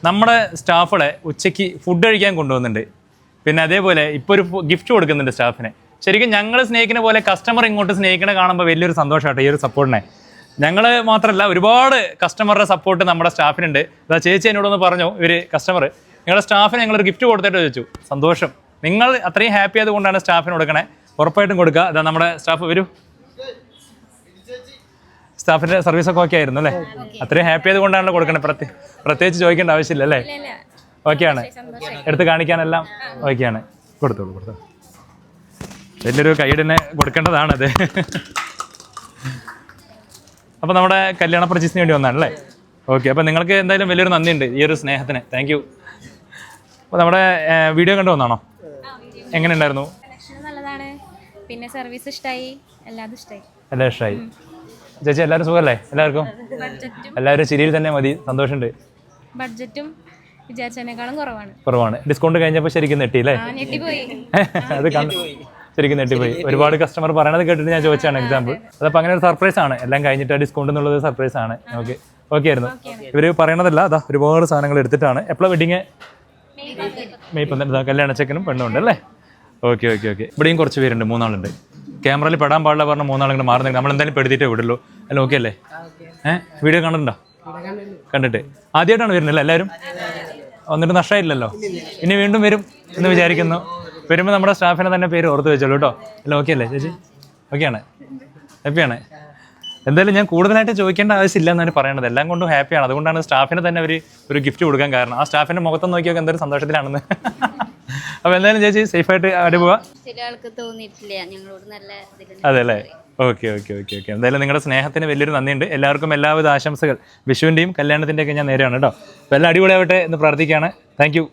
നമ്മുടെ സ്റ്റാഫുകളെ ഉച്ചയ്ക്ക് ഫുഡ് കഴിക്കാൻ കൊണ്ടുവന്നുണ്ട്. പിന്നെ അതേപോലെ ഇപ്പോൾ ഒരു ഗിഫ്റ്റ് കൊടുക്കുന്നുണ്ട് സ്റ്റാഫിന്. ശരിക്കും ഞങ്ങൾ സ്നേഹിക്കുന്ന പോലെ കസ്റ്റമർ ഇങ്ങോട്ട് സ്നേഹിക്കണ കാണുമ്പോൾ വലിയൊരു സന്തോഷമാട്ടോ ഈ ഒരു സപ്പോർട്ടിനെ. ഞങ്ങൾ മാത്രമല്ല ഒരുപാട് കസ്റ്റമറുടെ സപ്പോർട്ട് നമ്മുടെ സ്റ്റാഫിനുണ്ട്. അതാ ചേച്ചി എന്നോടൊന്ന് പറഞ്ഞു, ഇവർ കസ്റ്റമർ നിങ്ങളുടെ സ്റ്റാഫിന് ഞങ്ങളൊരു ഗിഫ്റ്റ് കൊടുത്തിട്ട് ചോദിച്ചു. സന്തോഷം, നിങ്ങൾ അത്രയും ഹാപ്പി ആയതുകൊണ്ടാണ് സ്റ്റാഫിന് കൊടുക്കണേ. ഉറപ്പായിട്ടും കൊടുക്കുക. അതാ നമ്മുടെ സ്റ്റാഫ് വരൂ. സ്റ്റാഫിൻ്റെ സർവീസൊക്കെ ഓക്കെ ആയിരുന്നു അല്ലേ? അത്രയും ഹാപ്പി ആയതുകൊണ്ടാണല്ലോ കൊടുക്കണേ. പ്രത്യേകിച്ച് ചോദിക്കേണ്ട ആവശ്യമില്ല അല്ലേ? ഓക്കെയാണ്, എടുത്ത് കാണിക്കാനെല്ലാം ഓക്കെയാണ്. കൊടുത്തോളൂ. വലിയൊരു കൈയ്യടി തന്നെ കൊടുക്കേണ്ടതാണത്. അപ്പോൾ നമ്മുടെ കല്യാണ പർച്ചേസിന് വേണ്ടി വന്നതാണല്ലേ? ഓക്കെ, അപ്പോൾ നിങ്ങൾക്ക് എന്തായാലും വലിയൊരു നന്ദിയുണ്ട് ഈ ഒരു സ്നേഹത്തിന്. Thank you. അപ്പോൾ നമ്മുടെ വീഡിയോ കണ്ടു വന്നാണോ? എങ്ങനെ ഉണ്ടായിരുന്നു? നല്ലതാണ്, പിന്നെ സർവീസ് ഇഷ്ടമായി, എല്ലാം ഇഷ്ടമായി. ചേച്ചി എല്ലാവരും സുഖമല്ലേ? എല്ലാവരും ചിരിയിൽ തന്നെ മതി. സന്തോഷമുണ്ട്. ബഡ്ജറ്റും വിചാരിച്ചതിനേക്കാളും കുറവാണ്. ഡിസ്കൗണ്ട് കഴിഞ്ഞപ്പോൾ ശരിക്കും നെട്ടിയില്ലേ? അത് ശരിക്കും നെട്ടിപ്പോയി. ഒരുപാട് കസ്റ്റമർ പറയണത് കേട്ടിട്ട് ഞാൻ ചോദിച്ചാണ് എക്സാമ്പിൾ. അതപ്പോൾ അങ്ങനെ ഒരു സർപ്രൈസ് ആണ്. എല്ലാം കഴിഞ്ഞിട്ട് ഡിസ്കൗണ്ട് എന്നുള്ളത് സർപ്രൈസ് ആണ്. ഓക്കെ ആയിരുന്നു. ഇവർ പറയണതല്ല, അതാ ഒരുപാട് സാധനങ്ങൾ എടുത്തിട്ടാണ്. എപ്പോഴാണ് വെഡിങ്? മെയ് 12. കല്യാണ ചെക്കനും പെണ്ണുണ്ട് അല്ലേ? ഓക്കെ. ഇവിടെയും കുറച്ച് പേരുണ്ട്, 3 ആളുണ്ട്. ക്യാമറയിൽ പെടാൻ പാടില്ല പറഞ്ഞ 3 ആളുകൾ മാറുന്നെങ്കിൽ നമ്മൾ എന്തായാലും പെടുത്തിയിട്ടേ വിടുള്ളൂ. അല്ല ഓക്കെ അല്ലേ? വീഡിയോ കണ്ടിട്ടുണ്ടോ? കണ്ടിട്ട് ആദ്യമായിട്ടാണ് വരുന്നില്ല എല്ലാവരും? വന്നിട്ട് നഷ്ടമായില്ലല്ലോ. ഇനി വീണ്ടും വരും എന്ന് വിചാരിക്കുന്നു. വരുമ്പോൾ നമ്മുടെ സ്റ്റാഫിനെ തന്നെ പേര് ഓർത്ത് വെച്ചോളൂ കേട്ടോ. അല്ല ഓക്കെ അല്ലേ ചേച്ചി? ഓക്കെയാണ്, ഹാപ്പിയാണ്. എന്തായാലും ഞാൻ കൂടുതലായിട്ട് ചോദിക്കേണ്ട ആവശ്യമില്ല എന്നാണ് പറയണത്. എല്ലാം കൊണ്ടും ഹാപ്പിയാണ്. അതുകൊണ്ടാണ് സ്റ്റാഫിന് തന്നെ ഒരു ഗിഫ്റ്റ് കൊടുക്കാൻ കാരണം. ആ സ്റ്റാഫിൻ്റെ മുഖത്ത് നോക്കിയൊക്കെ എന്തൊരു സന്തോഷത്തിലാണെന്ന്. അപ്പോൾ എന്തായാലും ചേച്ചി സേഫായിട്ട് അവിടെ പോവാ. അതെ അല്ലേ? ഓക്കെ. എന്തായാലും നിങ്ങളുടെ സ്നേഹത്തിന് വലിയൊരു നന്ദിയുണ്ട്. എല്ലാവർക്കും എല്ലാവിധ ആശംസകൾ. വിഷുവിൻ്റെയും കല്യാണത്തിൻ്റെയൊക്കെ ഞാൻ നേരെയാണ് കേട്ടോ. അപ്പോൾ എല്ലാം അടിപൊളിയാവട്ടെ എന്ന് പ്രാർത്ഥിക്കുകയാണ്. Thank you.